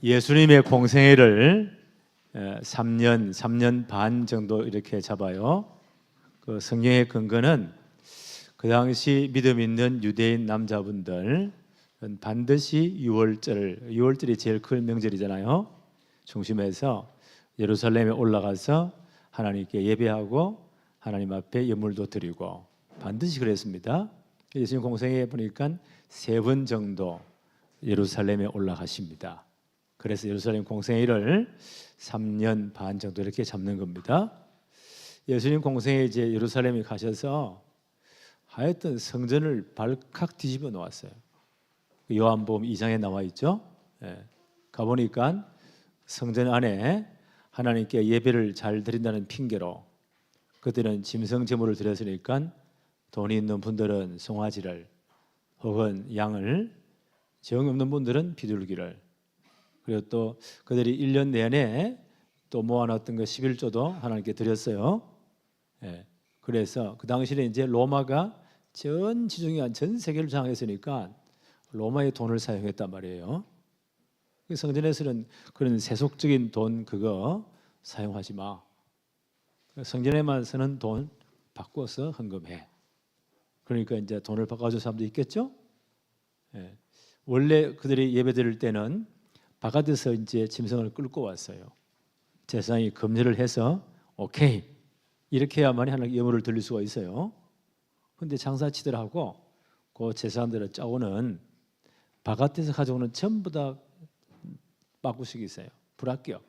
예수님의 공생애를 3년 반 정도 이렇게 잡아요. 그 성경의 근거는 그 당시 믿음 있는 유대인 남자분들 반드시 6월절이 제일 큰 명절이잖아요. 중심에서 예루살렘에 올라가서 하나님께 예배하고 하나님 앞에 예물도 드리고 반드시 그랬습니다. 예수님 공생애에 보니까 3번 정도 예루살렘에 올라가십니다. 그래서 예루살렘 공생애를 3년 반 정도 이렇게 잡는 겁니다. 예수님 공생애 이제 예루살렘에 가셔서 하여튼 성전을 발칵 뒤집어 놓았어요. 요한복음 2장에 나와 있죠. 가보니까 성전 안에 하나님께 예배를 잘 드린다는 핑계로 그때는 짐승 제물을 드렸으니까 돈이 있는 분들은 송아지를 혹은 양을, 정 없는 분들은 비둘기를, 그리고 또 그들이 1년 내내 또 모아놨던 그 11조도 하나님께 드렸어요. 그래서 그 당시에 이제 로마가 전 지중해 전 세계를 장악했으니까 로마의 돈을 사용했단 말이에요. 성전에서는 그런 세속적인 돈 그거 사용하지 마. 성전에만 쓰는 돈 바꿔서 헌금해. 그러니까 이제 돈을 바꿔줄 사람도 있겠죠. 원래 그들이 예배드릴 때는 바깥에서 이제 짐승을 끌고 왔어요. 제사장이 검열을 해서 오케이 이렇게 해야만 하나님 예물을 드릴 수가 있어요. 그런데 장사치들하고 그 제사장들의 짜오는 바깥에서 가져오는 전부 다 바꾸식이 있어요. 불합격.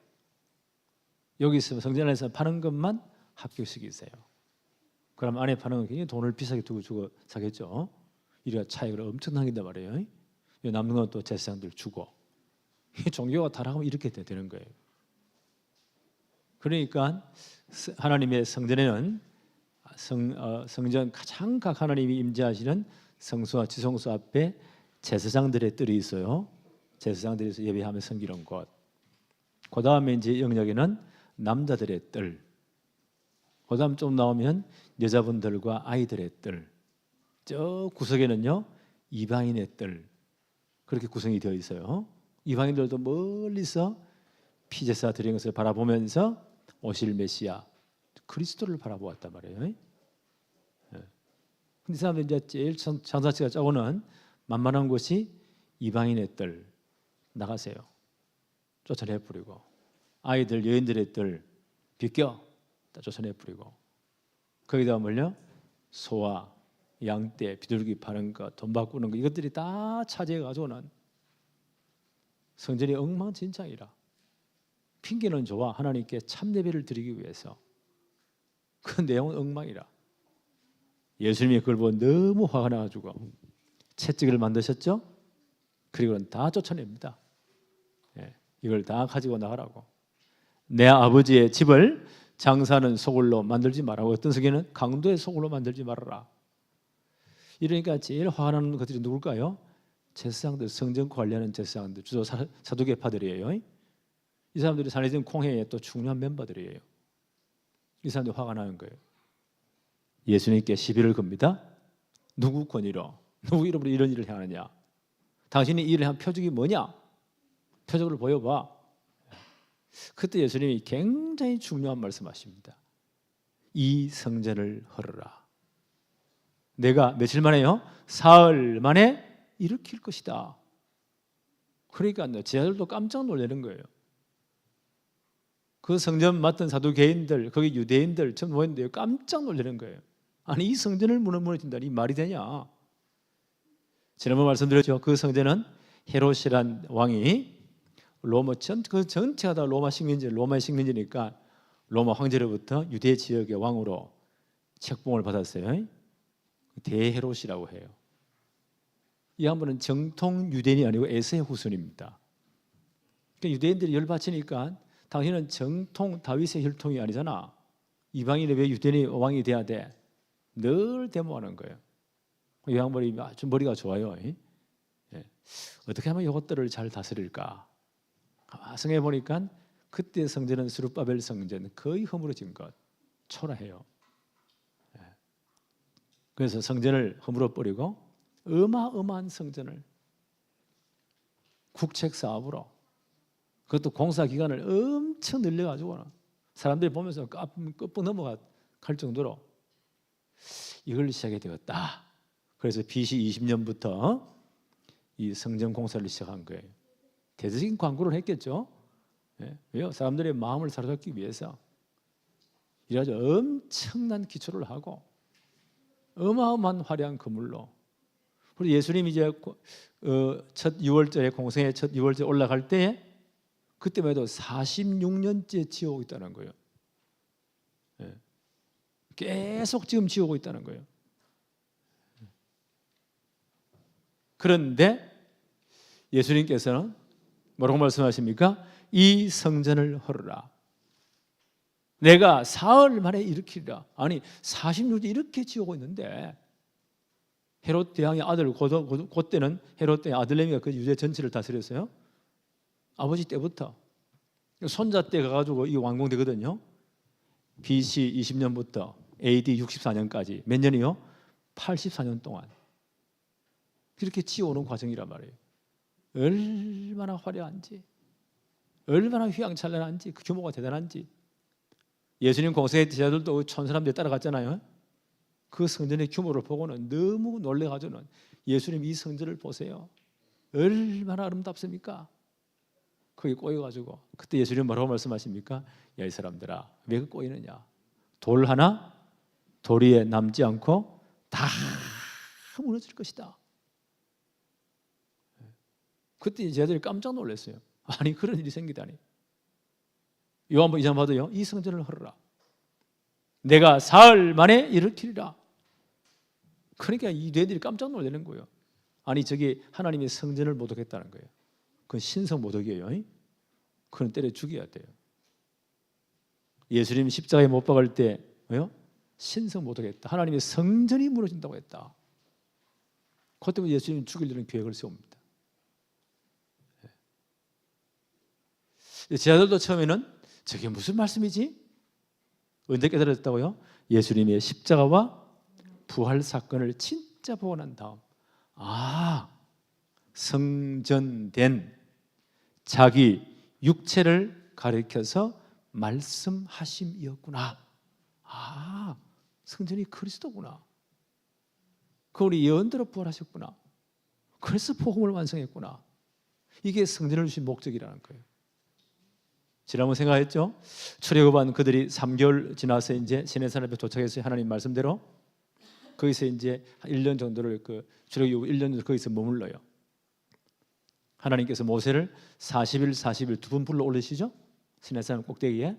여기 있으면 성전 안에서 파는 것만 합격식이 있어요. 그럼 안에 파는 건 굉장히 돈을 비싸게 주고 사겠죠. 이래야 차익을 엄청 남긴단 말이에요. 남는 건 또 제사장들 주고. 종교가 타락하면 이렇게 되는 거예요. 그러니까 하나님의 성전에는 성전 가장 각 하나님이 임재하시는 성수와 지성소 앞에 제사장들의 뜰이 있어요. 제사장들이 예배하며 섬기는 곳. 그 다음에 이제 영역에는 남자들의 뜰. 그 다음 좀 나오면 여자분들과 아이들의 뜰. 저 구석에는요 이방인의 뜰. 그렇게 구성이 되어 있어요. 이방인들도 멀리서 피제사 드리는 것을 바라보면서 오실 메시아 그리스도를 바라보았단 말이에요. 근데 이 사람들 이제 제일 장사치가 짜고는 만만한 곳이 이방인의 뜰 나가세요. 쫓아내 뿌리고 아이들 여인들의 뜰 비껴 쫓아내 뿌리고 거기다 뭘요? 소와 양떼 비둘기 파는 거 돈 바꾸는 거 이것들이 다 차지해 가지고는 성전이 엉망진창이라. 핑계는 좋아. 하나님께 참 예배를 드리기 위해서. 그 내용은 엉망이라. 예수님이 그걸 보고 너무 화가 나가지고 채찍을 만드셨죠. 그리고는 다 쫓아냅니다. 이걸 다 가지고 나가라고. 내 아버지의 집을 장사하는 소굴로 만들지 말라고. 어떤 성경에는 강도의 소굴로 만들지 말아라. 이러니까 제일 화가 나는 것들이 누굴까요? 제사장들, 성전 관리하는 제사장들, 주로 사두개파들이에요. 이 사람들이 산해진 공회의 또 중요한 멤버들이에요. 이 사람들이 화가 나는 거예요. 예수님께 시비를 겁니다. 누구 권위로, 누구 이름으로 이런 일을 행하느냐? 당신이 이 일을 한 표적이 뭐냐? 표적을 보여봐. 그때 예수님이 굉장히 중요한 말씀하십니다. 이 성전을 헐어라. 내가 며칠 만에요? 사흘 만에 일으킬 것이다. 그러니까 제자들도 깜짝 놀라는 거예요. 그 성전 맡은 사두개인들, 거기 유대인들 전부 모였는데 깜짝 놀라는 거예요. 아니 이 성전을 무너뜨린다니 말이 되냐? 지난번 말씀드렸죠. 그 성전은 헤롯이란 왕이 로마 그 전체가 다 로마의 식민지니까 로마 황제로부터 유대 지역의 왕으로 책봉을 받았어요. 대헤롯이라고 해요. 이 양반은 정통 유대인이 아니고 에서의 후손입니다. 그러니까 유대인들이 열받치니까 당신은 정통 다윗의 혈통이 아니잖아. 이방인이 왜 유대인이 왕이 돼야 돼? 늘 데모하는 거예요. 이 양반이 아주 머리가 좋아요. 어떻게 하면 이것들을 잘 다스릴까? 생각해 보니까 그때 성전은 스룹바벨 성전 거의 허물어진 것, 초라해요. 그래서 성전을 허물어 버리고 어마어마한 성전을 국책 사업으로, 그것도 공사 기간을 엄청 늘려가지고 사람들이 보면서 끄뻑 넘어갈 정도로 이걸 시작하게 되었다. 그래서 BC 20년부터 이 성전 공사를 시작한 거예요. 대대적인 광고를 했겠죠. 왜요? 사람들의 마음을 사로잡기 위해서. 이래가지고 엄청난 기초를 하고 어마어마한 화려한 건물로. 그리고 예수님이 이제 첫 6월절에 공생의 첫 6월절에 올라갈 때에 그때만 해도 46년째 지어오고 있다는 거예요. 계속 지금 지어오고 있다는 거예요. 그런데 예수님께서는 뭐라고 말씀하십니까? 이 성전을 헐으라. 내가 사흘 만에 일으키리라. 아니 46년 이렇게 지어오고 있는데 헤롯 대왕의 아들 그때는 헤롯 대왕의 아들내미가 그 유대 전체를 다스렸어요. 아버지 때부터 손자 때 가가지고 이 완공되거든요. BC 20년부터 AD 64년까지 몇 년이요? 84년 동안 그렇게 지어오는 과정이란 말이에요. 얼마나 화려한지, 얼마나 휘황찬란한지, 그 규모가 대단한지. 예수님 공생의 제자들도 천 사람들이 따라갔잖아요. 그 성전의 규모를 보고는 너무 놀래가지고는 예수님 이 성전을 보세요. 얼마나 아름답습니까? 거기 꼬여가지고 그때 예수님 뭐라고 말씀하십니까? 야, 이 사람들아, 왜 꼬이느냐? 돌 하나 돌 위에 남지 않고 다 무너질 것이다. 그때 제자들이 깜짝 놀랐어요. 아니 그런 일이 생기다니. 요한복음 2장 봐도요, 이 성전을 헐으라. 내가 사흘 만에 일으키리라. 그러니까 이 뇌들이 깜짝 놀라는 거예요. 아니 저게 하나님의 성전을 모독했다는 거예요. 그건 신성 모독이에요. 그건 때려 죽여야 돼요. 예수님 십자가에 못 박을 때 신성 모독했다. 하나님의 성전이 무너진다고 했다. 그것 때문에 예수님 죽이려는 계획을 세웁니다. 제자들도 처음에는 저게 무슨 말씀이지? 언제 깨달았다고요? 예수님의 십자가와 부활 사건을 진짜 보고 난 다음, 성전된 자기 육체를 가리켜서 말씀하심이었구나. 성전이 그리스도구나. 그 우리 예언대로 부활하셨구나. 그래서 복음을 완성했구나. 이게 성전을 주신 목적이라는 거예요. 지난번 생각했죠? 출애굽한 그들이 3개월 지나서 이제 시내산 앞에 도착해서 하나님 말씀대로 거기서 이제 1년 정도를 출애굽 1년 정도 거기서 머물러요. 하나님께서 모세를 40일 40일 두 번 불러 올리시죠? 시내산 꼭대기에.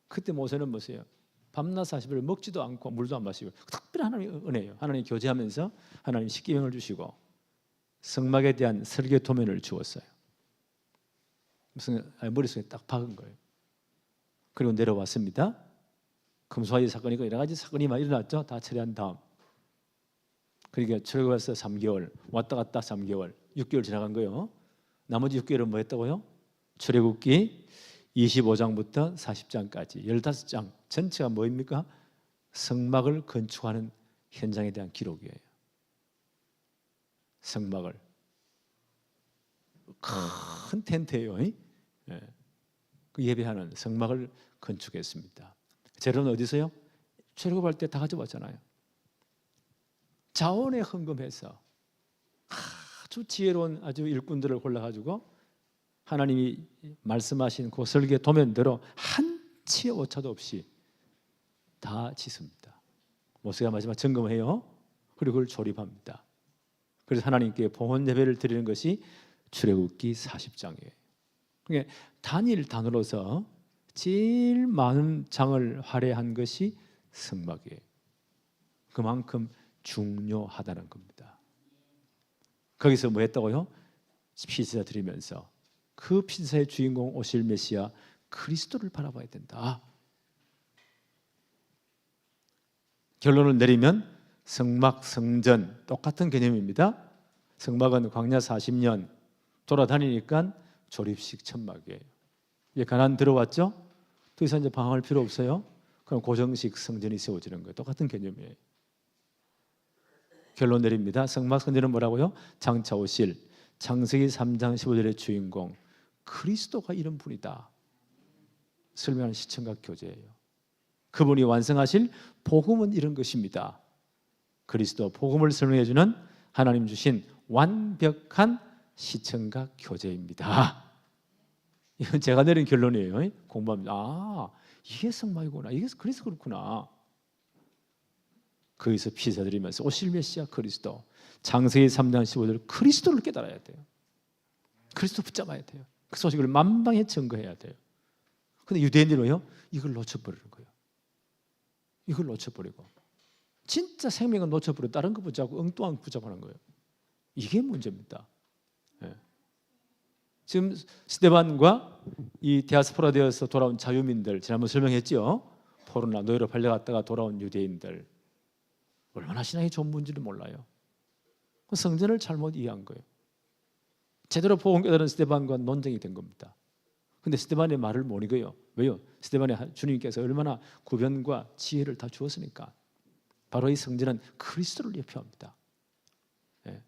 그때 모세는 뭐세요? 밤낮 40일 먹지도 않고 물도 안 마시고 특별한 하나님의 은혜예요. 하나님 교제하면서 하나님 십계명을 주시고 성막에 대한 설계 도면을 주었어요. 무슨 머릿속에 딱 박은 거예요. 그리고 내려왔습니다. 금수화지 사건이고 여러 가지 사건이 막 일어났죠. 다 처리한 다음. 그러니까 출애굽해서 3개월 왔다 갔다 3개월 6개월 지나간 거예요. 나머지 6개월은 뭐 했다고요? 출애굽기 25장부터 40장까지 15장 전체가 뭐입니까? 성막을 건축하는 현장에 대한 기록이에요. 성막을 큰 텐트예요. 그 예배하는 성막을 건축했습니다. 재료는 어디서요? 출애굽할 때 다 가져왔잖아요. 자원에 헌금해서 아주 지혜로운 아주 일꾼들을 골라가지고 하나님이 말씀하신 그 설계 도면대로 한치의 오차도 없이 다 짓습니다. 모세가 마지막 점검을 해요. 그리고 그걸 조립합니다. 그래서 하나님께 봉헌 예배를 드리는 것이 출애굽기 40장이에요. 그러니까 단일 단으로서 제일 많은 장을 할애한 것이 성막이에요. 그만큼 중요하다는 겁니다. 거기서 뭐 했다고요? 피자 드리면서 그 피자의 주인공 오실 메시아 그리스도를 바라봐야 된다. 결론을 내리면 성막, 성전 똑같은 개념입니다. 성막은 광야 40년 돌아다니니까 조립식 천막이에요. 이제 가나안 들어왔죠? 더 이상 이제 방황할 필요 없어요. 그럼 고정식 성전이 세워지는 거예요. 똑같은 개념이에요. 결론 내립니다. 성막 성전은 뭐라고요? 장차 오실 창세기 3장 15절의 주인공 그리스도가 이런 분이다 설명하는 시청각 교재예요. 그분이 완성하실 복음은 이런 것입니다. 그리스도 복음을 설명해 주는 하나님 주신 완벽한 시청각 교재입니다. 이건 제가 내린 결론이에요. 공부하면 이게 성막이구나. 이게 그래서 그렇구나. 거기서 피사드리면서 오실 메시아 그리스도 창세기 3장 15절 그리스도를 깨달아야 돼요. 그리스도 붙잡아야 돼요. 그 소식을 만방에 증거해야 돼요. 근데 유대인들은요 이걸 놓쳐버리는 거예요. 이걸 놓쳐버리고 진짜 생명을 놓쳐버리고 다른 거 붙잡고 엉뚱한 거 붙잡아는 거예요. 이게 문제입니다. 네. 지금 스데반과 이 디아스포라 되어서 돌아온 자유민들 지난번 설명했죠. 포로나 노예로 팔려갔다가 돌아온 유대인들 얼마나 신앙이 좋은 분인지를 몰라요. 성전을 잘못 이해한 거예요. 제대로 복음 깨달은 스데반과 논쟁이 된 겁니다. 근데 스데반의 말을 못 읽어요. 왜요? 스데반의 주님께서 얼마나 구변과 지혜를 다 주었으니까. 바로 이 성전은 그리스도를 예표합니다. 네.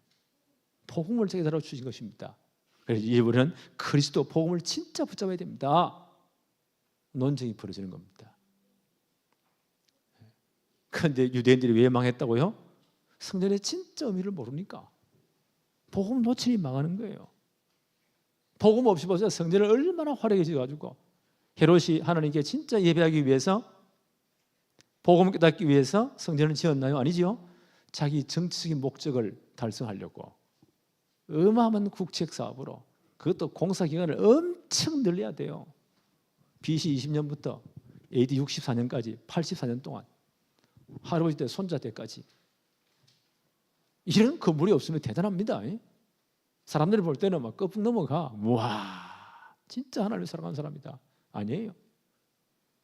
복음을 깨달아 주신 것입니다. 그래서 이분은 그리스도 복음을 진짜 붙잡아야 됩니다. 논쟁이 벌어지는 겁니다. 그런데 유대인들이 왜 망했다고요? 성전의 진짜 의미를 모르니까. 복음 놓치니 망하는 거예요. 복음 없이 보세요. 성전을 얼마나 화려하게 지어가지고 헤롯이 하나님께 진짜 예배하기 위해서 복음을 깨닫기 위해서 성전을 지었나요? 아니지요. 자기 정치적인 목적을 달성하려고 어마어마한 국책 사업으로 그것도 공사 기간을 엄청 늘려야 돼요. BC 20년부터 AD 64년까지 84년 동안 할아버지 때 손자 때까지 이런 건물이 없으면 대단합니다. 사람들이 볼 때는 막 껍질 넘어가. 와, 진짜 하나님을 사랑하는 사람이다. 아니에요.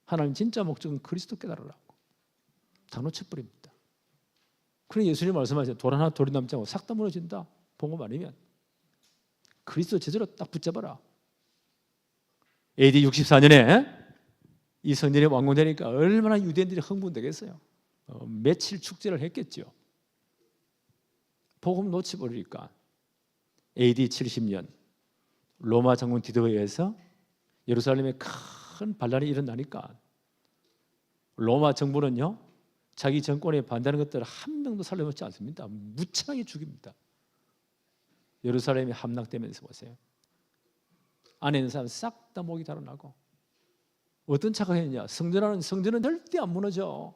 하나님 진짜 목적은 그리스도 깨달으라고 다 놓쳐버립니다. 그러니 예수님 말씀하세요. 돌 하나 돌이 남지 않고 싹 다 무너진다. 복음 아니면 그리스도 제대로 딱 붙잡아라. AD 64년에 이 성전이 완공되니까 얼마나 유대인들이 흥분되겠어요. 며칠 축제를 했겠죠. 복음 놓쳐버리니까 AD 70년 로마 장군 디도에 의해서 예루살렘에 큰 반란이 일어나니까 로마 정부는요 자기 정권에 반대하는 것들을 한 명도 살려놓지 않습니다. 무참하게 죽입니다. 예루살렘이 함락되면서 보세요. 안에 있는 사람 싹 다 목이 달아나고 어떤 착각했냐? 성전은 절대 안 무너져.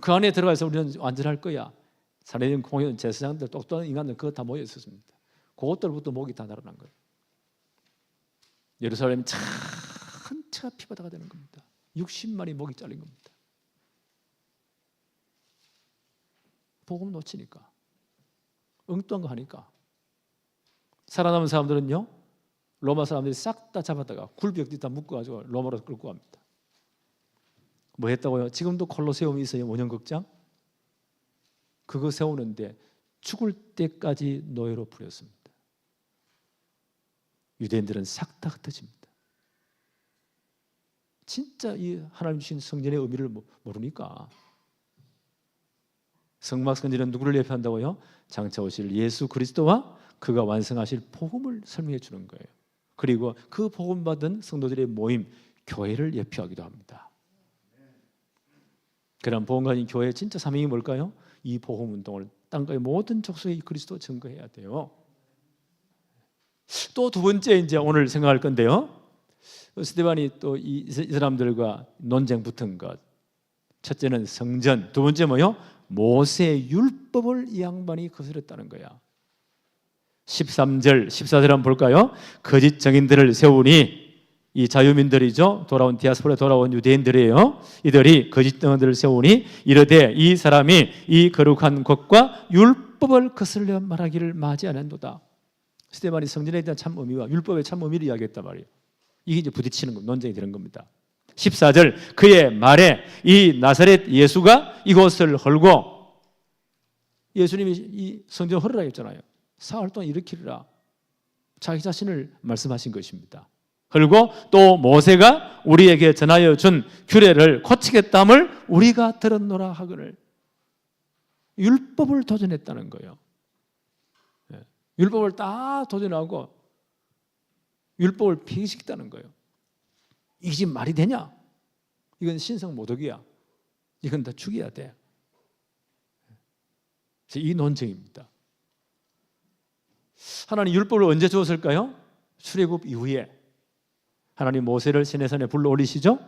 그 안에 들어가서 우리는 완전할 거야. 사내인 공연 제사장들 똑똑한 인간들 그거 다 모여 있었습니다. 그것들부터 목이 다 달아난 거예요. 예루살렘이 전체가 피바다가 되는 겁니다. 60만이 목이 잘린 겁니다. 복음 놓치니까 엉뚱한 거 하니까 살아남은 사람들은요 로마 사람들이 싹 다 잡았다가 굴벽 뒤다 묶어가지고 로마로 끌고 갑니다. 뭐 했다고요? 지금도 콜로세움이 있어요. 원형극장 그거 세우는데 죽을 때까지 노예로 부렸습니다. 유대인들은 싹 다 흩어집니다. 진짜 이 하나님 주신 성전의 의미를 모르니까. 성막 성전은 누구를 예표한다고요? 장차 오실 예수 그리스도와 그가 완성하실 복음을 설명해 주는 거예요. 그리고 그 복음 받은 성도들의 모임 교회를 예표하기도 합니다. 그런 복음 가진 교회의 진짜 사명이 뭘까요? 이 복음 운동을 땅의 모든 족속에 그리스도 증거해야 돼요. 또 두 번째 이제 오늘 생각할 건데요. 스데반이 또 이 사람들과 논쟁 붙은 것. 첫째는 성전, 두 번째 뭐요? 모세 율법을 이 양반이 거스렸다는 거야. 13절, 14절 한번 볼까요? 거짓 정인들을 세우니 이 자유민들이죠. 돌아온 디아스포라에 돌아온 유대인들이에요. 이들이 거짓 정인들을 세우니 이르되 이 사람이 이 거룩한 것과 율법을 거슬려 말하기를 맞이하는도다. 스데반이 성전에 대한 참 의미와 율법의 참 의미를 이야기했단 말이에요. 이게 이제 부딪히는 것, 논쟁이 되는 겁니다. 14절 그의 말에 이 나사렛 예수가 이곳을 헐고 예수님이 이 성전 헐으라 했잖아요. 사흘 동안 일으키리라 자기 자신을 말씀하신 것입니다. 그리고 또 모세가 우리에게 전하여 준 규례를 고치겠다함을 우리가 들었노라 하거늘 율법을 도전했다는 거예요. 율법을 다 도전하고 율법을 폐기시켰다는 거예요. 이게 지금 말이 되냐? 이건 신성모독이야. 이건 다 죽여야 돼. 이 논쟁입니다. 하나님 율법을 언제 주었을까요? 출애굽 이후에 하나님 모세를 시내산에 불러 올리시죠.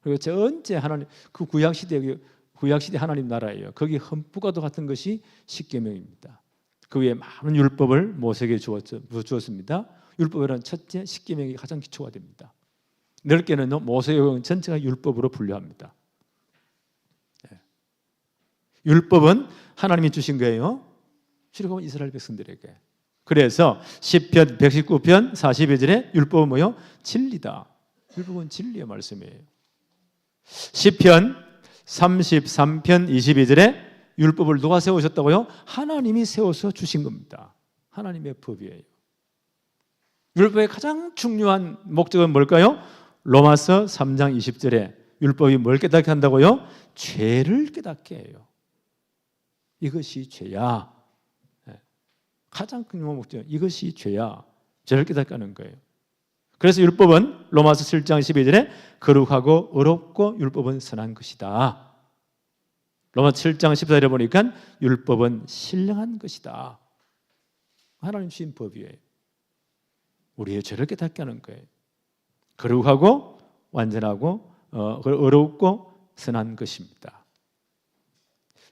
그리고 전체 하나님 그 구약시대 하나님 나라예요. 거기 흠뿌가도 같은 것이 십계명입니다. 그 위에 많은 율법을 모세에게 주었습니다. 율법이란 첫째 십계명이 가장 기초가 됩니다. 넓게는 모세의 전체가 율법으로 분류합니다. 율법은 하나님이 주신 거예요. 출애굽한 이스라엘 백성들에게. 그래서 시편 119편 42절에 율법은 뭐요? 진리다. 율법은 진리의 말씀이에요. 시편 33편 22절에 율법을 누가 세우셨다고요? 하나님이 세워서 주신 겁니다. 하나님의 법이에요. 율법의 가장 중요한 목적은 뭘까요? 로마서 3장 20절에 율법이 뭘 깨닫게 한다고요? 죄를 깨닫게 해요. 이것이 죄야. 가장 큰 목적, 이것이 죄야. 죄를 깨닫게 하는 거예요. 그래서 율법은 로마서 7장 12절에 거룩하고 의롭고 율법은 선한 것이다. 로마 7장 14절에 보니까 율법은 신령한 것이다. 하나님 주신 법이에요. 우리의 죄를 깨닫게 하는 거예요. 거룩하고 완전하고 의롭고 선한 것입니다.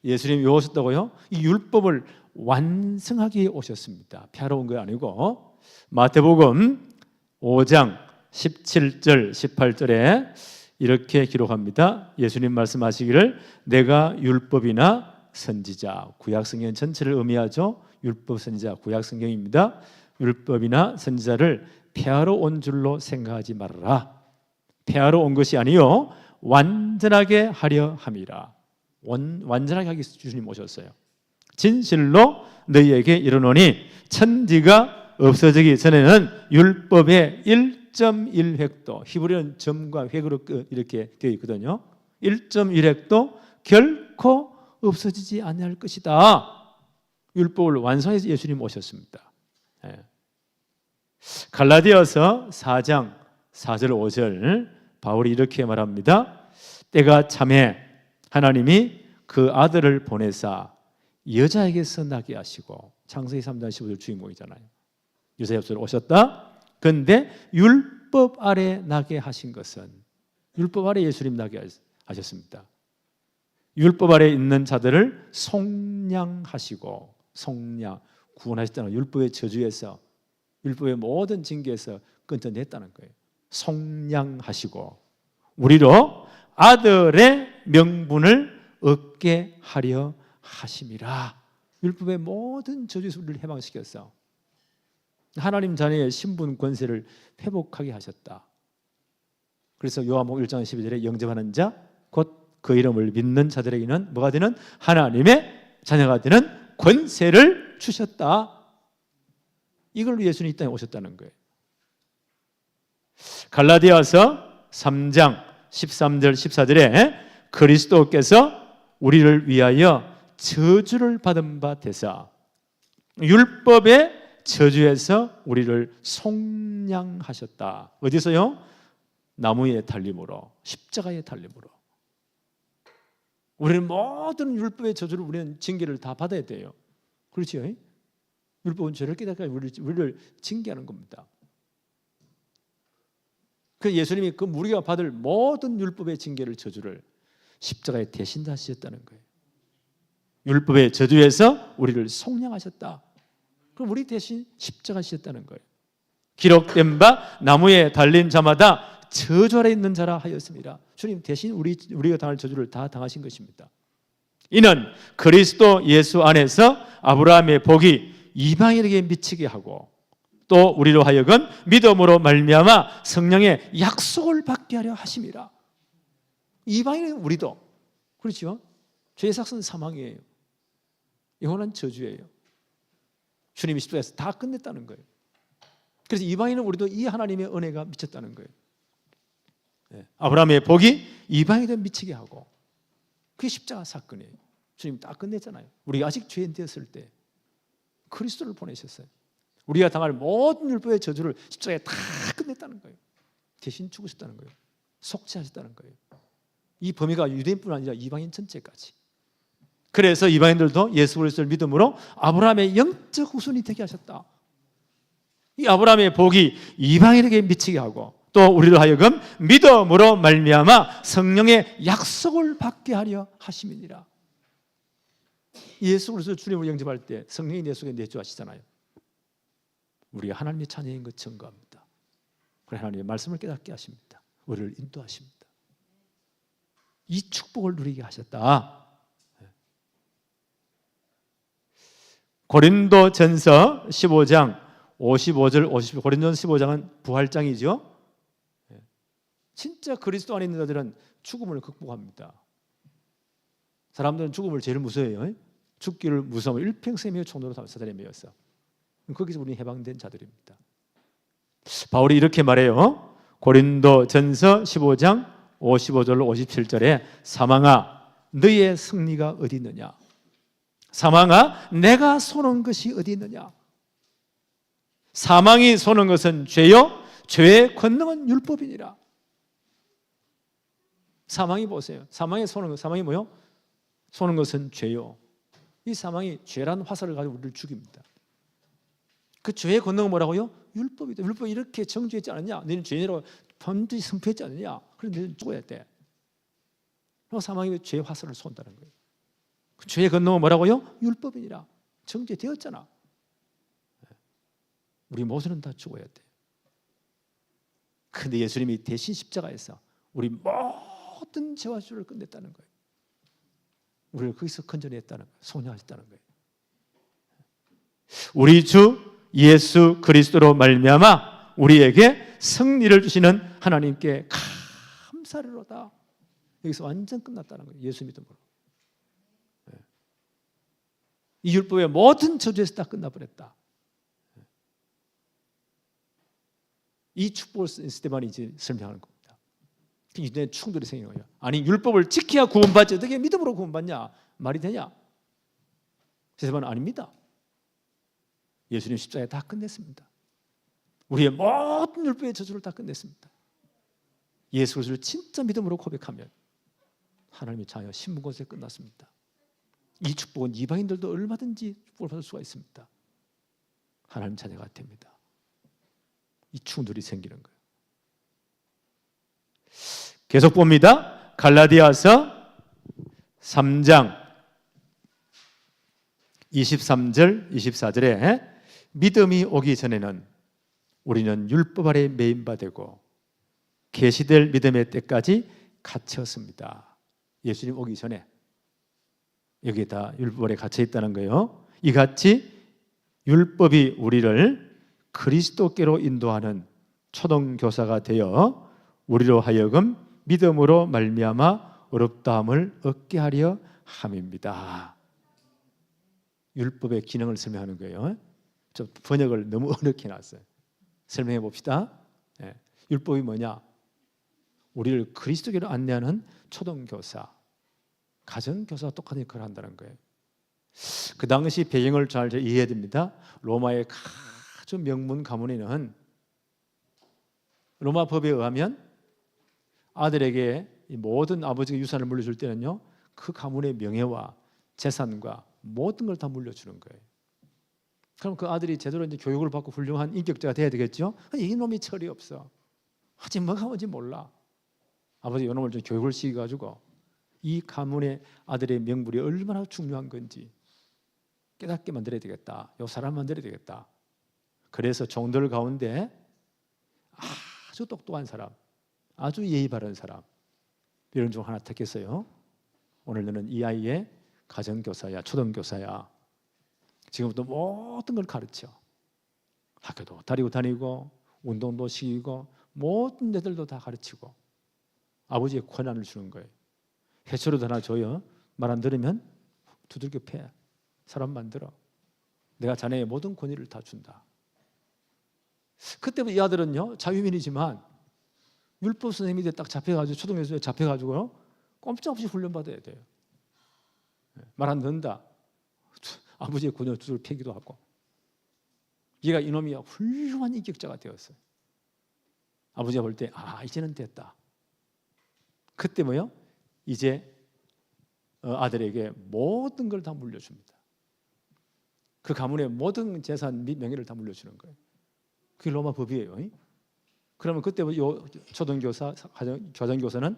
예수님이 왜 오셨다고요? 이 율법을 완성하기 위해 오셨습니다. 폐하러 온 거 아니고. 마태복음 5장 17절 18절에 이렇게 기록합니다. 예수님 말씀하시기를 내가 율법이나 선지자, 구약성경 전체를 의미하죠. 율법, 선지자, 구약성경입니다. 율법이나 선지자를 폐하러 온 줄로 생각하지 말아라. 폐하러 온 것이 아니요 완전하게 하려 함이라. 완전하게 하기 위해서 주님 오셨어요. 진실로 너희에게 이르노니 천지가 없어지기 전에는 율법의 1.1획도, 히브리어는 점과 획으로 이렇게 되어 있거든요. 1.1획도 결코 없어지지 아니할 것이다. 율법을 완성해서 예수님 오셨습니다. 갈라디아서 4장 4절 5절 바울이 이렇게 말합니다. 때가 참에 하나님이 그 아들을 보내사 여자에게서 나게 하시고, 창세기 3장 15절 주인공이잖아요. 여자 옆으로 오셨다. 그런데 율법 아래 나게 하신 것은, 율법 아래 예수님 나게 하셨습니다. 율법 아래 있는 자들을 속량하시고, 구원하셨다는 율법의 저주에서, 율법의 모든 징계에서 끊어냈다는 거예요. 속량하시고 우리로 아들의 명분을 얻게 하려 하심이라. 율법의 모든 저주에서 우리를 해방시켰어. 하나님 자녀의 신분 권세를 회복하게 하셨다. 그래서 요한복음 1장 12절에 영접하는 자 곧 그 이름을 믿는 자들에게는 뭐가 되는? 하나님의 자녀가 되는 권세를 주셨다. 이걸로 예수님이 이 땅에 오셨다는 거예요. 갈라디아서 3장 13절 14절에 그리스도께서 우리를 위하여 저주를 받은 바 되사 율법의 저주에서 우리를 속량하셨다. 어디서요? 나무에 달림으로, 십자가에 달림으로. 우리는 모든 율법의 저주를, 우리는 징계를 다 받아야 돼요. 그렇죠? 율법은 죄를 깨닫게 우리를 징계하는 겁니다. 그 예수님이 그 우리가 받을 모든 율법의 징계를, 저주를 십자가에 대신 하셨다는 거예요. 율법의 저주에서 우리를 속량하셨다. 그럼 우리 대신 십자가 지셨다는 거예요. 기록된 바 나무에 달린 자마다 저주 아래 있는 자라 하였습니다. 주님 대신 우리가 당할 저주를 다 당하신 것입니다. 이는 그리스도 예수 안에서 아브라함의 복이 이방인에게 미치게 하고 또 우리로 하여금 믿음으로 말미암아 성령의 약속을 받게 하려 하심이라. 이방인은 우리도 그렇죠. 죄의 삭은 사망이에요. 영원한 저주예요. 주님이 십자가에서 다 끝냈다는 거예요. 그래서 이방인은 우리도 이 하나님의 은혜가 미쳤다는 거예요. 아브라함의 복이 이방인에게 미치게 하고, 그게 십자가 사건이에요. 주님 다 끝냈잖아요. 우리가 아직 죄인 되었을 때 그리스도를 보내셨어요. 우리가 당할 모든 율법의 저주를 십자가에 다 끝냈다는 거예요. 대신 죽으셨다는 거예요. 속죄하셨다는 거예요. 이 범위가 유대인뿐 아니라 이방인 전체까지. 그래서 이방인들도 예수 그리스도를 믿음으로 아브라함의 영적 후손이 되게 하셨다. 이 아브라함의 복이 이방인에게 미치게 하고 또 우리로 하여금 믿음으로 말미암아 성령의 약속을 받게 하려 하심이니라. 예수 그리스도 주님을 영접할 때 성령이 내 속에 내주하시잖아요. 우리가 하나님의 자녀인 것 증거합니다. 그래 하나님의 말씀을 깨닫게 하십니다. 우리를 인도하십니다. 이 축복을 누리게 하셨다. 고린도전서 15장 55절 50절 고린도전서 15장은 부활장이죠. 진짜 그리스도 안에 있는 자들은 죽음을 극복합니다. 사람들은 죽음을 제일 무서워해요. 죽기를 무서워 일평생의 총독으로 사단에 매였어. 거기서 우리는 해방된 자들입니다. 바울이 이렇게 말해요. 고린도전서 15장 55절로 57절에 사망아 너의 승리가 어디 있느냐? 사망아 내가 쏘는 것이 어디 있느냐? 사망이 쏘는 것은 죄요 죄의 권능은 율법이니라. 사망이 보세요. 사망이 쏘는 것, 사망이 뭐요? 쏘는 것은 죄요. 이 사망이 죄라는 화살을 가지고 우리를 죽입니다. 그 죄의 권능은 뭐라고요? 율법이다. 율법이 이렇게 정죄했지 않느냐? 너희는 죄인이라고 반드시 선포했지 않느냐? 그래서 너희는 죽어야 돼. 그리고 사망이 죄의 화살을 쏜다는 거예요. 그 죄의 권능은 뭐라고요? 율법이니라. 정죄되었잖아. 우리 모두는 다 죽어야 돼. 그런데 예수님이 대신 십자가에서 우리 모든 죄와 죄를 끝냈다는 거예요. 우리를 거기서 건져냈다는 거예요. 속량하셨다는 거예요. 우리 주 예수 그리스도로 말미암아 우리에게 승리를 주시는 하나님께 감사리로다. 여기서 완전 끝났다는 거예요. 예수 믿음으로. 이 율법의 모든 저주에서 다 끝나버렸다. 이 축복을 있을 때만 이제 설명하는 겁니다. 이제 충돌이 생기는 거예요. 아니 율법을 지켜야 구원받지 어떻게 믿음으로 구원받냐? 말이 되냐? 세상은 아닙니다. 예수님 십자가에 다 끝냈습니다. 우리의 모든 율법의 저주를 다 끝냈습니다. 예수 그리스도를 진짜 믿음으로 고백하면 하나님의 자녀 신분권세 끝났습니다. 이 축복은 이방인들도 얼마든지 축복을 받을 수가 있습니다. 하나님 자녀가 됩니다. 이 충돌이 생기는 거예요. 계속 봅니다. 갈라디아서 3장 23절 24절에 믿음이 오기 전에는 우리는 율법 아래 매인바 되고 계시될 믿음의 때까지 갇혔습니다. 예수님 오기 전에 여기에 다 율법 아래 갇혀 있다는 거예요. 이같이 율법이 우리를 그리스도께로 인도하는 초등교사가 되어 우리로 하여금 믿음으로 말미암아 어렵다함을 얻게 하려 함입니다. 율법의 기능을 설명하는 거예요. 좀 번역을 너무 어렵게 해놨어요. 설명해 봅시다. 율법이 뭐냐? 우리를 그리스도께로 안내하는 초등교사, 가정교사와 똑같은 역할을 한다는 거예요. 그 당시 배경을 잘 이해해야 됩니다. 로마의 아주 명문 가문에는 로마 법에 의하면 아들에게 모든 아버지가 유산을 물려줄 때는요, 그 가문의 명예와 재산과 모든 걸 다 물려주는 거예요. 그럼 그 아들이 제대로 이제 교육을 받고 훌륭한 인격자가 돼야 되겠죠? 이놈이 철이 없어. 아직 뭐가 뭔지 몰라. 아버지 이놈을 좀 교육을 시켜가지고 이 가문의 아들의 명분이 얼마나 중요한 건지 깨닫게 만들어야 되겠다. 이 사람 만들어야 되겠다. 그래서 종들 가운데 아주 똑똑한 사람, 아주 예의 바른 사람, 이런 중 하나 택했어요. 오늘 너는 이 아이의 가정교사야, 초등교사야. 지금부터 모든 걸 가르쳐. 학교도 다니고 다니고 운동도 시키고 모든 애들도 다 가르치고 아버지의 권한을 주는 거예요. 회초리도 하나 줘요. 말 안 들으면 두들겨 패. 사람 만들어. 내가 자네의 모든 권위를 다 준다. 그때부터 이 아들은요, 자유민이지만 율법 선생님이 딱 잡혀가지고 초등교수에 잡혀가지고 꼼짝없이 훈련받아야 돼요. 말 안 듣는다. 아버지의 권위를 두들겨 패기도 하고 얘가 이놈이 훌륭한 인격자가 되었어요. 아버지가 볼 때 이제는 됐다. 그때 뭐요? 이제 아들에게 모든 걸 다 물려줍니다. 그 가문의 모든 재산 및 명예를 다 물려주는 거예요. 그게 로마 법이에요. 그러면 그때 초등교사, 가정교사는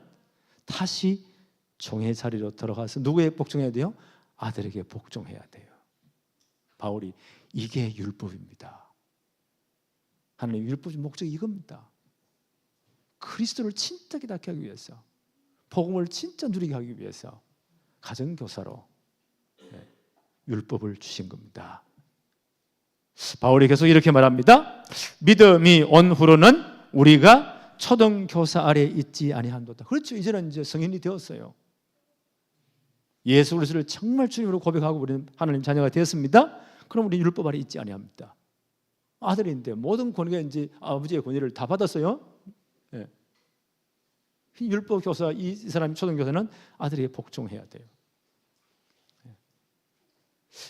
다시 종의 자리로 들어가서 누구에게 복종해야 돼요? 아들에게 복종해야 돼요. 바울이 이게 율법입니다. 하나님 율법의 목적이 이겁니다. 그리스도를 진짜 깨닫게 하기 위해서, 복음을 진짜 누리게 하기 위해서 가정교사로 율법을 주신 겁니다. 바울이 계속 이렇게 말합니다. 믿음이 온 후로는 우리가 초등교사 아래 있지 아니한도다. 그렇죠. 이제는 이제 성인이 되었어요. 예수 그리스도를 정말 주님으로 고백하고 우리는 하나님 자녀가 되었습니다. 그럼 우리 율법 아래 있지 아니합니다. 아들인데 모든 권위가 이제 아버지의 권위를 다 받았어요. 예. 율법 교사 이 사람이 초등교사는 아들에게 복종해야 돼요.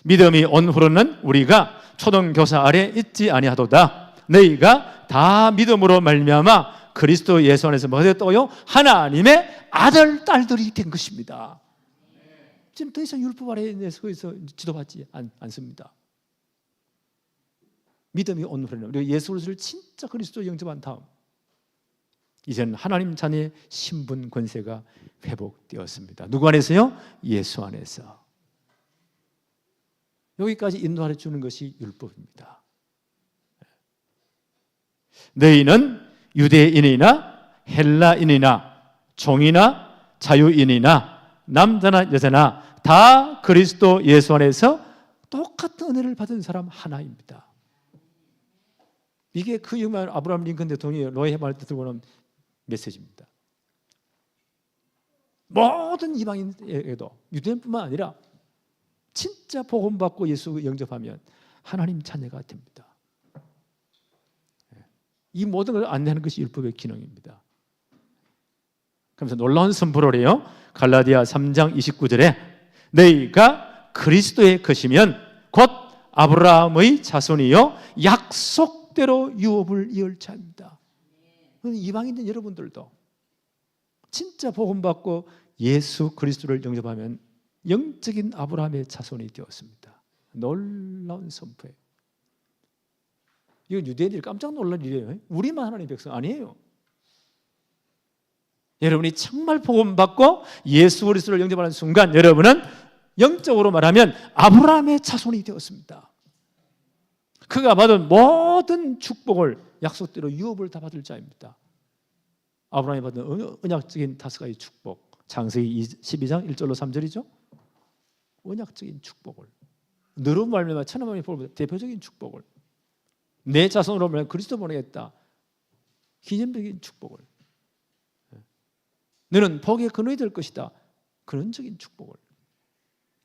믿음이 온 후로는 우리가 초등교사 아래 있지 아니하도다. 너희가 다 믿음으로 말미암아 그리스도 예수 안에서 뭐가 되었다고요? 하나님의 아들, 딸들이 된 것입니다. 지금 더 이상 율법 아래에서 지도받지 않습니다. 믿음이 온 후로는 우리가 예수 그리스도를 진짜 그리스도 영접한 다음 이제는 하나님 자녀의 신분 권세가 회복되었습니다. 누구 안에서요? 예수 안에서. 여기까지 인도하여 주는 것이 율법입니다. 너희는 유대인이나 헬라인이나 종이나 자유인이나 남자나 여자나 다 그리스도 예수 안에서 똑같은 은혜를 받은 사람 하나입니다. 이게 그 유명한 아브라함 링컨 대통령이 로에 해발 때 들고 온 메시지입니다. 모든 이방인에게도 유대인뿐만 아니라 진짜 복음 받고 예수 영접하면 하나님 자녀가 됩니다. 이 모든 걸 안내하는 것이 율법의 기능입니다. 그러면서 놀라운 선포를 해요. 갈라디아 3장 29절에 너희가 그리스도의 것이면 곧 아브라함의 자손이요 약속대로 유업을 이을 자입니다. 이방인들 여러분들도 진짜 복음 받고 예수 그리스도를 영접하면 영적인 아브라함의 자손이 되었습니다. 놀라운 선포예요. 이건 유대인들이 깜짝 놀랄 일이에요. 우리만 하나님의 백성 아니에요. 여러분이 정말 복음 받고 예수 그리스도를 영접하는 순간 여러분은 영적으로 말하면 아브라함의 자손이 되었습니다. 그가 받은 모든 축복을 약속대로 유업을 다 받을 자입니다. 아브라함이 받은 언약적인 5가지 축복, 창세기 12장 1절로 3절이죠. 언약적인 축복을 너로 말미암아 천하만민의 복을 대표적인 축복을 내 자손으로 말미암아 그리스도 보내겠다 기념적인 축복을 너는 복의 근원이 될 것이다 근원적인 축복을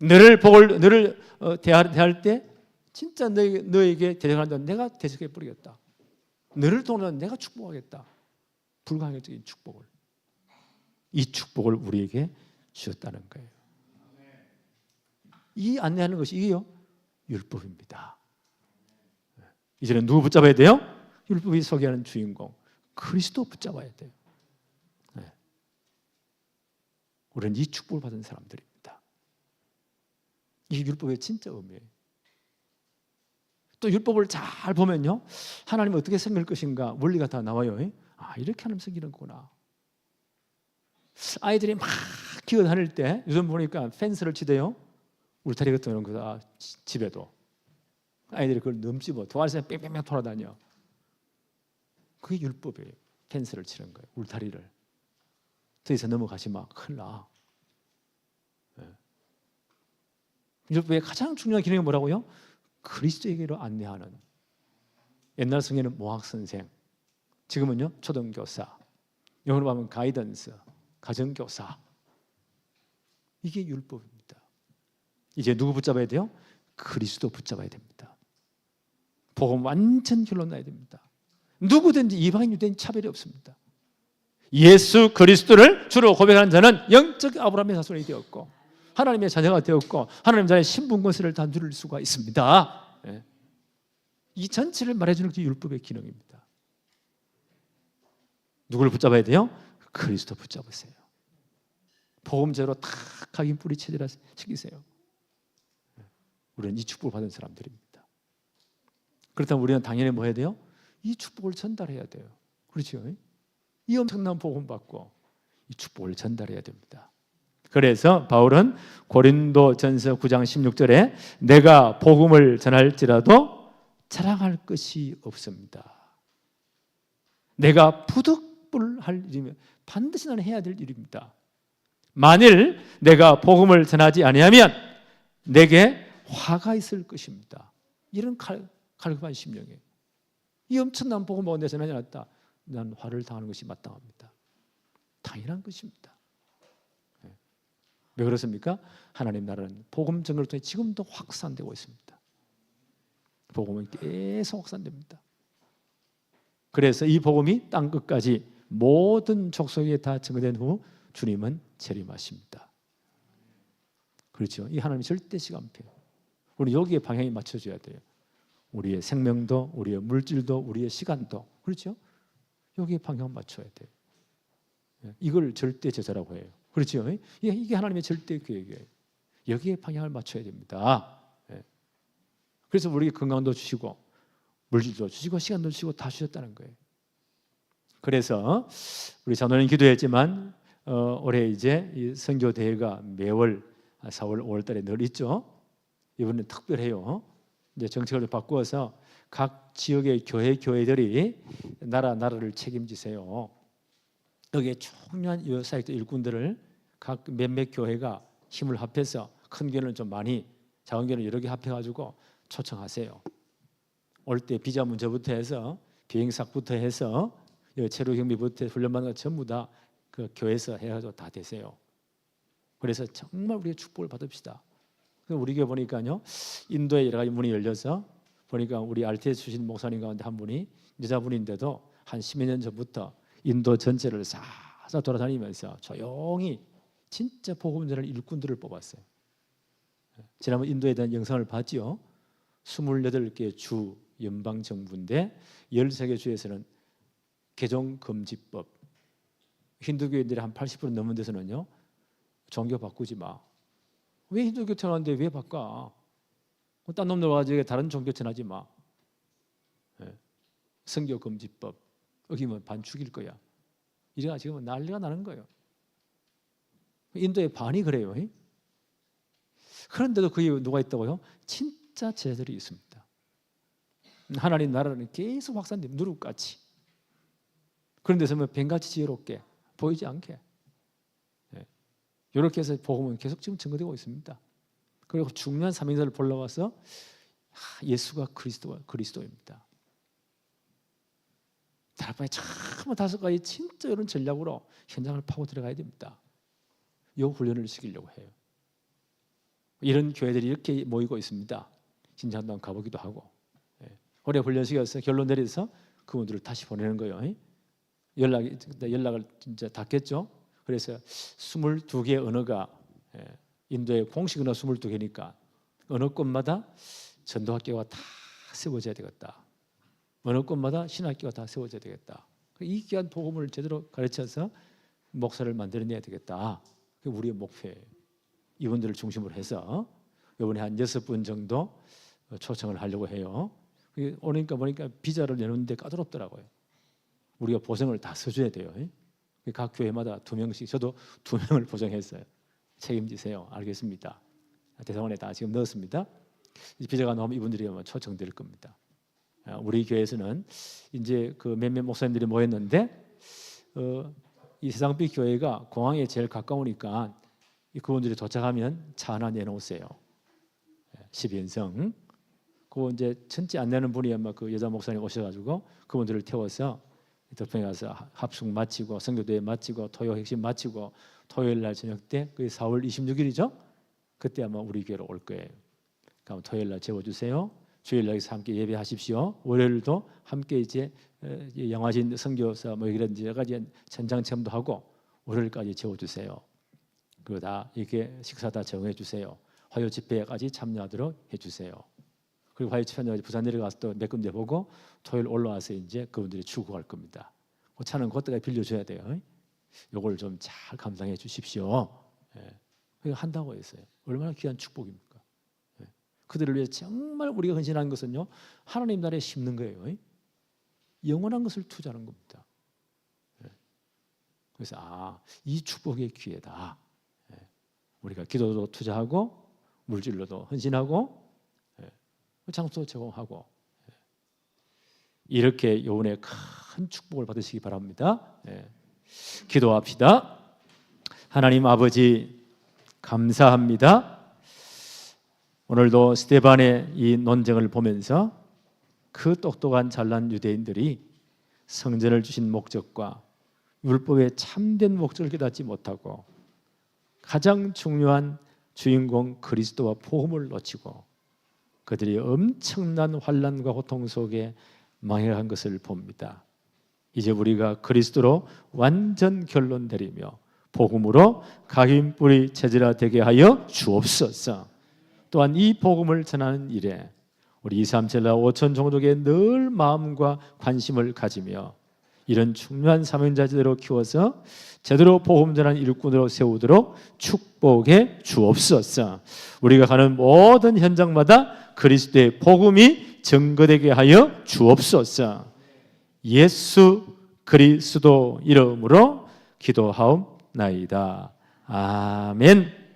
너를 대할 때 진짜 너에게 대적한다 내가 대적해 버리겠다 너를 통해 내가 축복하겠다 불가항력적인 축복을 이 축복을 우리에게 주셨다는 거예요. 이 안내하는 것이 이게요 율법입니다. 이제는 누구 붙잡아야 돼요? 율법이 소개하는 주인공 그리스도 붙잡아야 돼요. 우리는 이 축복을 받은 사람들입니다. 이게 율법의 진짜 의미예요. 또 율법을 잘 보면요 하나님은 어떻게 섬길 것인가 원리가 다 나와요. 이렇게 하나님 섬기는 거구나. 아이들이 막 기어다닐 때 요즘 보니까 펜스를 치대요. 울타리 같은 거 집에도 아이들이 그걸 넘집어 도안에서 뺑뺑뺑 돌아다녀. 그게 율법이에요. 펜스를 치는 거예요. 울타리를 더 이상 넘어가지 마. 큰일 나. 율법의 가장 중요한 기능이 뭐라고요? 그리스도에게로 안내하는. 옛날 성에는 모학선생, 지금은요 초등교사, 영어로 하면 가이던스, 가정교사. 이게 율법입니다. 이제 누구 붙잡아야 돼요? 그리스도 붙잡아야 됩니다. 복음 완전 결론나야 됩니다. 누구든지 이방인 유대인 차별이 없습니다. 예수 그리스도를 주로 고백하는 자는 영적 아브라함의 자손이 되었고 하나님의 자녀가 되었고 하나님 자녀의 신분 권세를 다 누릴 수가 있습니다. 이 전체를 말해주는 게 율법의 기능입니다. 누구를 붙잡아야 돼요? 그리스도 붙잡으세요. 복음제로 탁 각인 뿌리 체질화 시키세요. 우리는 이 축복을 받은 사람들입니다. 그렇다면 우리는 당연히 뭐 해야 돼요? 이 축복을 전달해야 돼요. 그렇죠? 이 엄청난 복음 받고 이 축복을 전달해야 됩니다. 그래서 바울은 고린도전서 9장 16절에 내가 복음을 전할지라도 자랑할 것이 없습니다. 내가 부득불할 일이면 반드시 나는 해야 될 일입니다. 만일 내가 복음을 전하지 아니하면 내게 화가 있을 것입니다. 이런 갈급한 심령이에요. 이 엄청난 복음을 내가 전하지 않았다. 난 화를 당하는 것이 마땅합니다. 당연한 것입니다. 왜 그렇습니까? 하나님 나라는 복음 전거를 통해 지금도 확산되고 있습니다. 복음은 계속 확산됩니다. 그래서 이 복음이 땅 끝까지 모든 족속에 다 전거된 후 주님은 재림하십니다. 그렇죠? 이 하나님의 절대 시간표. 우리 여기에 방향이 맞춰져야 돼요. 우리의 생명도, 우리의 물질도, 우리의 시간도, 그렇죠? 여기에 방향 맞춰야 돼요. 이걸 절대 제자라고 해요. 그렇죠? 이게 하나님의 절대 계획이에요. 여기에 방향을 맞춰야 됩니다. 그래서 우리에게 건강도 주시고 물질도 주시고 시간도 주시고 다 주셨다는 거예요. 그래서 우리 장로님 기도했지만 올해 이제 이 선교 대회가 매월 4월, 5월 달에 늘 있죠. 이번엔 특별해요. 이제 정책을 바꾸어서 각 지역의 교회들이 나라를 책임지세요. 여기에 중요한 사역자 일꾼들을 각 몇몇 교회가 힘을 합해서 큰 교회는 좀 많이, 작은 교회는 여러 개 합해가지고 초청하세요. 올 때 비자 문제부터 해서 비행사부터 해서 체류 경비부터 훈련받는 거 전부 다 그 교회에서 해가지고 다 되세요. 그래서 정말 우리가 축복을 받읍시다. 우리 교회 보니까요, 인도에 여러 가지 문이 열려서 보니까 우리 RTS 출신 목사님 가운데 한 분이 여자분인데도 한 10여 년 전부터 인도 전체를 싹 돌아다니면서 조용히 진짜 복음 전할 일꾼들을 뽑았어요. 지난번 인도에 대한 영상을 봤지요. 28개 주 연방 정부인데 13개 주에서는 개종 금지법, 힌두교인들이 한 80% 넘는 데서는요, 종교 바꾸지 마. 왜 힌두교 전하는데 왜 바꿔? 딴 놈들 와가지고 다른 종교 전하지 마. 성교 금지법 어기면 반 죽일 거야. 이래가 지금 난리가 나는 거예요. 인도의 반이 그래요. 그런데도 거기 누가 있다고요? 진짜 제자들이 있습니다. 하나님 나라는 계속 확산됩니다. 누룩같이. 그런 데서 뭐 뱀같이 지혜롭게 보이지 않게. 이렇게 해서 복음은 계속 지금 증거되고 있습니다. 그리고 중요한 사명자를 보러 와서 예수가 그리스도입니다. 다락방에 참 5가지 진짜 이런 전략으로 현장을 파고 들어가야 됩니다. 이 훈련을 시키려고 해요. 이런 교회들이 이렇게 모이고 있습니다. 진짜 한번 가보기도 하고. 올해 훈련시켜서 결론 내려서 그분들을 다시 보내는 거예요. 연락을 진짜 닿겠죠. 그래서 22개 언어가 인도의 공식 언어 22개니까 어느 곳마다 전도학교가 다 세워져야 되겠다. 어느 곳마다 신학교가 다 세워져야 되겠다. 이 귀한 복음을 제대로 가르쳐서 목사를 만들어내야 되겠다. 그게 우리의 목표예요. 이분들을 중심으로 해서 이번에 한 6분 정도 초청을 하려고 해요. 오니까 보니까 비자를 내놓는데 까다롭더라고요. 우리가 보증을 다 써줘야 돼요. 각 교회마다 2명씩, 저도 2명을 보증했어요. 책임지세요. 알겠습니다. 대상원에 다 지금 넣었습니다. 비자가 나오면 이분들이 아마 초청될 겁니다. 우리 교회에서는 이제 그 몇몇 목사님들이 모였는데 이 세상빛 교회가 공항에 제일 가까우니까 그분들이 도착하면 차 하나 내놓으세요. 10인승. 그 이제 천지 안 내는 분이 아마 그 여자 목사님 오셔가지고 그분들을 태워서 덕평에 가서 합숙 마치고 선교대회 마치고 토요 핵심 마치고 토요일 날 저녁 때 그게 4월 26일이죠. 그때 아마 우리 교회로 올 거예요. 그럼 토요일 날 재워주세요. 주일 날에서 함께 예배하십시오. 월요일도 함께 이제 영화진 선교사 뭐 이런 여러 가지 현장 체험도 하고 월요일까지 재워주세요. 그리고 다 이렇게 식사 다 정해 주세요. 화요 집회까지 참여하도록 해주세요. 그리고 화요일 부산 내려가서 또 몇 군데 보고 토요일 올라와서 이제 그분들이 출국할 겁니다. 그 차는 그때까지 빌려줘야 돼요. 요걸 좀 잘 감당해 주십시오. 그거 한다고 했어요. 얼마나 귀한 축복입니까? 그들을 위해 정말 우리가 헌신하는 것은요, 하나님 나라에 심는 거예요. 영원한 것을 투자하는 겁니다. 그래서 이 축복의 기회다. 우리가 기도도 투자하고 물질로도 헌신하고 장소도 제공하고 이렇게 요운의 큰 축복을 받으시기 바랍니다. 기도합시다. 하나님 아버지 감사합니다. 오늘도 스데반의 이 논쟁을 보면서 그 똑똑한 잘난 유대인들이 성전을 주신 목적과 율법의 참된 목적을 깨닫지 못하고 가장 중요한 주인공 그리스도와 복음을 놓치고 그들이 엄청난 환난과 고통 속에 망해간 것을 봅니다. 이제 우리가 그리스도로 완전 결론 내리며 복음으로 각인뿌리 체질화되게 하여 주옵소서. 또한 이 복음을 전하는 일에 우리 237나 5천 종족에 늘 마음과 관심을 가지며 이런 중요한 사명자제대로 키워서 제대로 복음 전하는 일꾼으로 세우도록 축복해 주옵소서. 우리가 가는 모든 현장마다 그리스도의 복음이 증거되게 하여 주옵소서. 예수 그리스도 이름으로 기도하옵나이다. 아멘.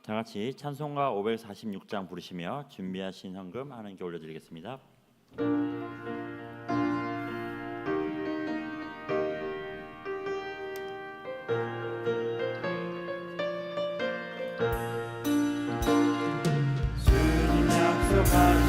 다 같이 찬송가 546장 부르시며 준비하신 헌금 하나님께 올려드리겠습니다. 주님 약속하신